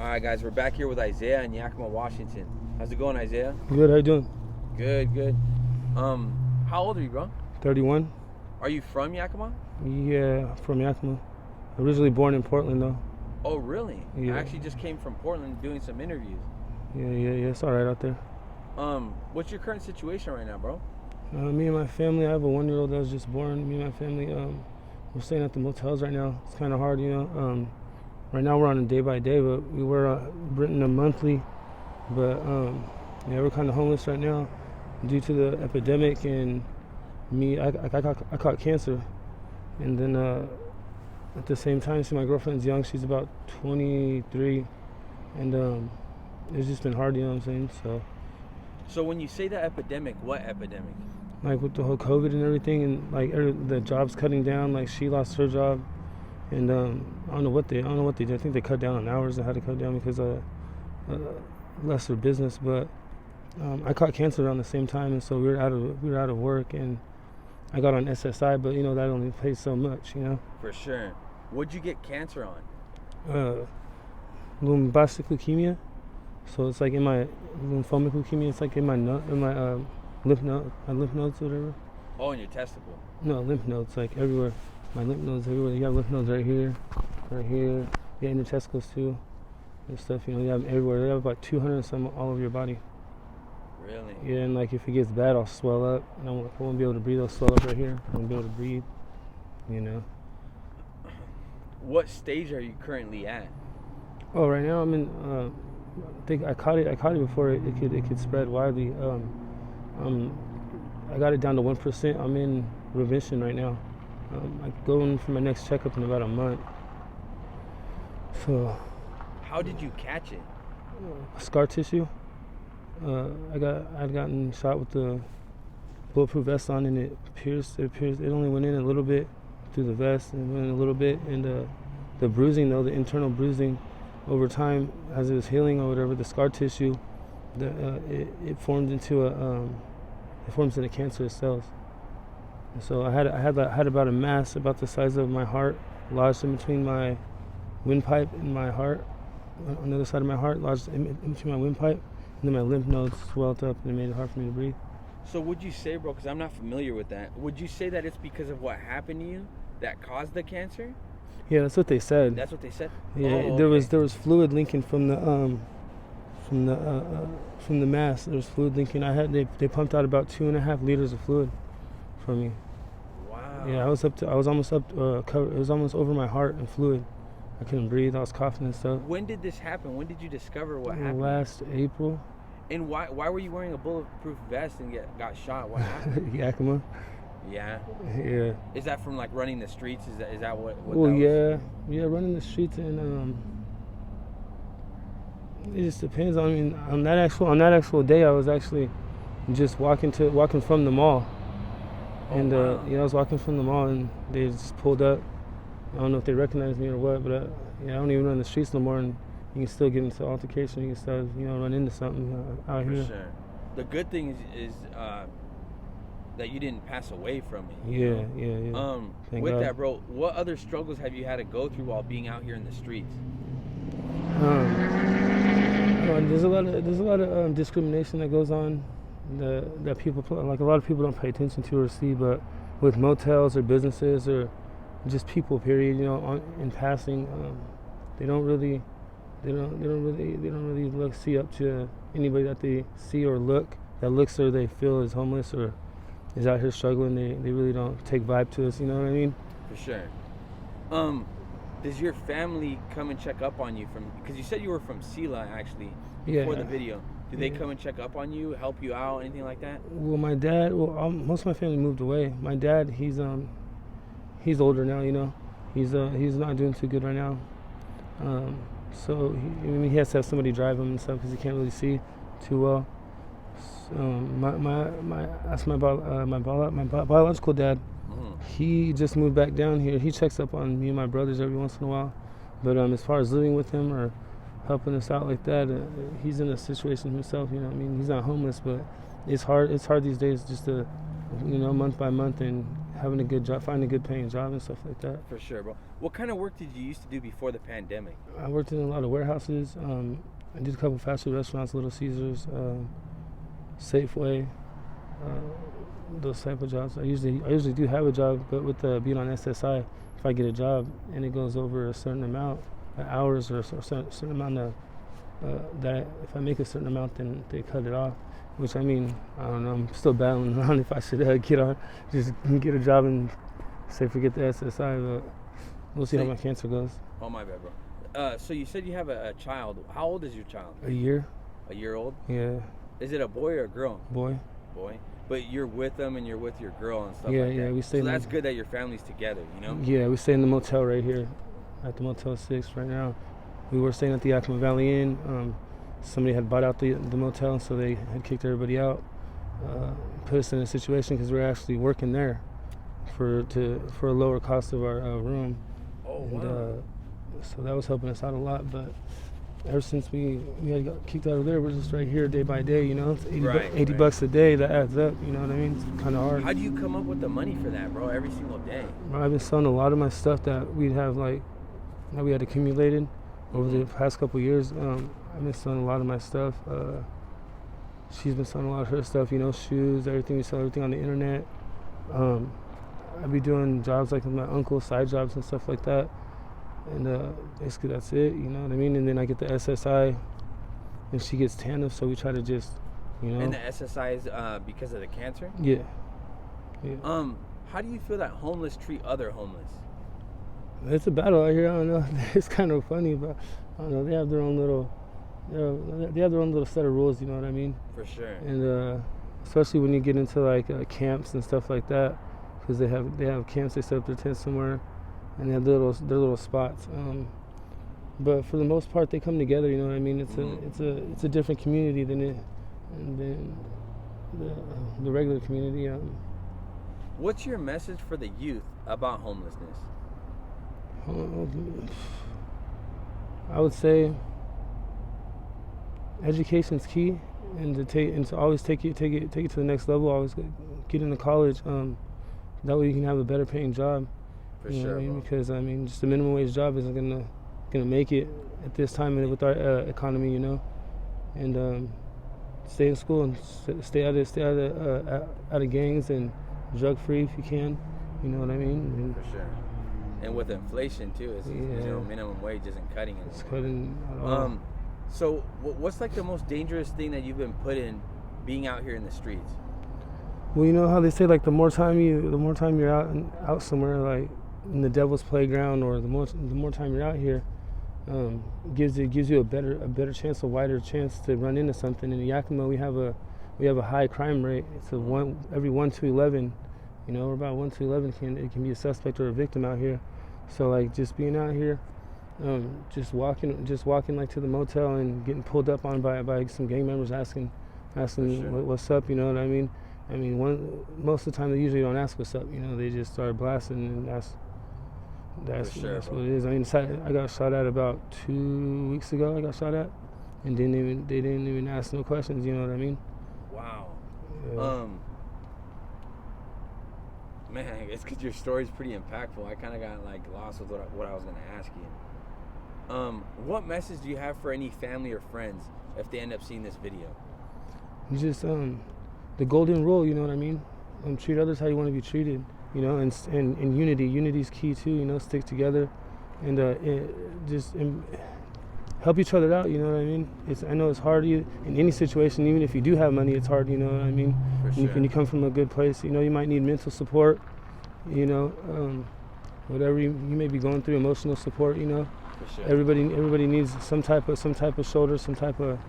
All right, guys, we're back here with Isaiah in Yakima, Washington. How's it going, Isaiah? Good, how you doing? Good. How old are you, bro? 31. Are you from Yakima? Yeah, from Yakima. Originally born in Portland, though. Oh, really? Yeah. I actually just came from Portland doing some interviews. Yeah, it's all right out there. What's your current situation right now, bro? Me and my family, I have a 1-year-old that was just born. Me and my family, we're staying at the motels right now. It's kind of hard, right now we're on a day by day, but we were renting a monthly. But we're kind of homeless right now due to the epidemic. And me, I caught cancer, and then at the same time, see, my girlfriend's young. She's about 23, and it's just been hard. You know what I'm saying? So when you say the epidemic, what epidemic? Like with the whole COVID and everything, and like the jobs cutting down. Like she lost her job, and I don't know what they did. I think they cut down on hours. They had to cut down because of lesser business. But I caught cancer around the same time, and so we were out of work, and I got on SSI, but that only pays so much, For sure. What'd you get cancer on? Lymphoblastic leukemia. So it's like in my lymphomic leukemia. It's like in my lymph nodes, or whatever. Oh, in your testicle. No, lymph nodes, like everywhere. My lymph nodes everywhere. You have lymph nodes right here. Yeah, in your testicles too, and stuff. You have them everywhere. They have about 200 and some all over your body. Really? Yeah, and like if it gets bad, I'll swell up, and I won't be able to breathe. I'll swell up right here. I won't be able to breathe. What stage are you currently at? Oh, right now I'm in. I think I caught it before it could spread widely. I got it down to 1%. I'm in remission right now. I'm going for my next checkup in about a month. So. How did you catch it? Scar tissue. I'd gotten shot with the bulletproof vest on, and it pierced. It only went in a little bit through the vest, and went in a little bit. And the bruising, though, the internal bruising, over time, as it was healing or whatever, the scar tissue, it formed into it forms into cancerous cells. And so I had about a mass about the size of my heart lodged in between my windpipe and my heart, on the other side of my heart, lodged in between my windpipe, and then my lymph nodes swelled up, and it made it hard for me to breathe. So would you say, bro, because I'm not familiar with that, would you say that it's because of what happened to you that caused the cancer? Yeah, that's what they said. That's what they said? Yeah, okay. there was fluid leaking from the mass. There was fluid leaking. They pumped out about 2.5 liters of fluid from me. Wow. Yeah, I was almost covered. It was almost over my heart in fluid. I couldn't breathe. I was coughing and stuff. When did this happen? When did you discover what happened? Last April. And why were you wearing a bulletproof vest and got shot? What happened? Yakima. Yeah. Yeah. Is that from like running the streets? Is that what well, that was? yeah, running the streets, and it just depends. I mean, on that actual day, I was actually just walking from the mall, and wow. I was walking from the mall, and they just pulled up. I don't know if they recognized me or what, but I don't even run the streets no more, and you can still get into altercation. You can still run into something out here. For sure. The good thing is that you didn't pass away from it. Yeah. Thank with God. that, bro, what other struggles have you had to go through while being out here in the streets? There's a lot of discrimination that goes on that people, like, a lot of people don't pay attention to or see, but with motels or businesses or just people, period, in passing, they don't really see up to anybody that they see or looks or they feel is homeless or is out here struggling. They really don't take vibe to us, you know what I mean? For sure. Does your family come and check up on you because you said you were from Sela actually before the video? Do they come and check up on you, help you out, anything like that? Well, my dad, most of my family moved away. My dad, he's older now, he's not doing too good right now. So he has to have somebody drive him and stuff because he can't really see too well. That's my biological dad. He just moved back down here. He checks up on me and my brothers every once in a while, but as far as living with him or helping us out like that, he's in a situation himself. He's not homeless, but it's hard these days just to month by month and having a good job, finding a good paying job and stuff like that. For sure, bro. What kind of work did you used to do before the pandemic? I worked in a lot of warehouses. I did a couple fast food restaurants, Little Caesars, Safeway, those type of jobs. I usually do have a job, but with being on SSI, if I get a job and it goes over a certain amount of hours or a certain amount of that, if I make a certain amount, then they cut it off. Which, I mean, I don't know. I'm still battling around if I should just get a job and say forget the SSI, but we'll see how my cancer goes. Oh, my bad, bro. So you said you have a child. How old is your child? A year. A year old? Yeah. Is it a boy or a girl? Boy. Boy. But you're with them and you're with your girl and stuff yeah, like that. Yeah, we stay. So that's good that your family's together, you know? Yeah, we stay in the motel right here, at the Motel 6 right now. We were staying at the Yakima Valley Inn. Somebody had bought out the motel, so they had kicked everybody out. Put us in a situation because we were actually working there for a lower cost of our room. Oh, and, wow. So that was helping us out a lot, but ever since we had got kicked out of there, we're just right here day by day, you know? It's 80 bucks a day, that adds up, you know what I mean? It's kind of hard. How do you come up with the money for that, bro, every single day? I've been selling a lot of my stuff that we'd have, like, that we had accumulated over the past couple of years. I've been selling a lot of my stuff. She's been selling a lot of her stuff, you know, shoes, everything. We sell everything on the internet. I'd be doing jobs like with my uncle, side jobs and stuff like that. And basically that's it, you know what I mean? And then I get the SSI, and she gets TANF, so we try to just, you know. And the SSI is because of the cancer? Yeah. How do you feel that homeless treat other homeless? It's a battle out here. I don't know. It's kind of funny, but I don't know. They have their own little, set of rules. You know what I mean? For sure. And especially when you get into like camps and stuff like that, because they have camps. They set up their tents somewhere, and they have their little spots. But for the most part, they come together. You know what I mean? It's a different community than the regular community. What's your message for the youth about homelessness? I would say education's key, and to always take it to the next level. Always get into college. That way you can have a better paying job. For sure, what I mean? Because I mean, just a minimum wage job isn't gonna make it at this time with our economy, you know. And stay in school and stay out of gangs and drug free if you can. You know what I mean? For sure. And with inflation too, it's, minimum wage isn't cutting it. It's cutting at all. So what's like the most dangerous thing that you've been put in, being out here in the streets? Well, you know how they say like the more time you're out somewhere like in the devil's playground, or the more time you're out here, gives you a better chance, a wider chance to run into something. In Yakima, we have a high crime rate. It's every 1 to 11. You know, about 1 to 11 it can be a suspect or a victim out here. So like just being out here, just walking like to the motel and getting pulled up on by some gang members asking what's up. You know what I mean? I mean, most of the time they usually don't ask what's up. You know, they just start blasting, and that's what it is. I mean, I got shot at about 2 weeks ago. I got shot at, and they didn't even ask no questions. You know what I mean? Wow. Yeah. Man, it's because your story's pretty impactful. I kind of got like lost with what I was going to ask you. What message do you have for any family or friends if they end up seeing this video? Just the golden rule, you know what I mean? Treat others how you want to be treated, you know, and unity's key too. You know, stick together, and help each other out. You know what I mean? I know it's hard in any situation. Even if you do have money, it's hard. You know what I mean? For sure. When you come from a good place, you know, you might need mental support. You know, whatever you may be going through, emotional support. You know, for sure. Everybody needs some type of shoulder, some type of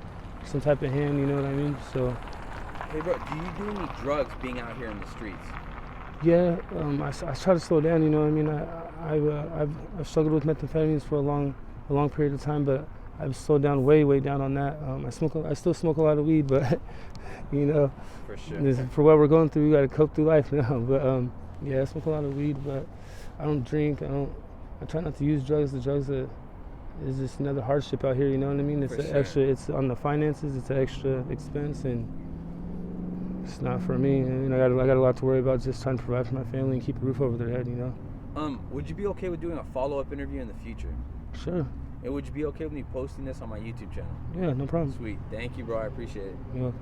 hand. You know what I mean? So. Hey, bro, do you do any drugs being out here in the streets? Yeah, I try to slow down. You know what I mean? I've struggled with methamphetamines for a long period of time, but I've slowed down way down on that. I still smoke a lot of weed, but you know, for sure. For what we're going through, we got to cope through life now. But yeah, I smoke a lot of weed, but I don't drink. I try not to use drugs. The drugs is just another hardship out here. You know what I mean? It's extra. It's on the finances. It's an extra expense, and it's not for me. And I got a lot to worry about. Just trying to provide for my family and keep a roof over their head. Would you be okay with doing a follow-up interview in the future? Sure. And would you be okay with me posting this on my YouTube channel? Yeah, no problem. Sweet. Thank you, bro. I appreciate it. You're welcome.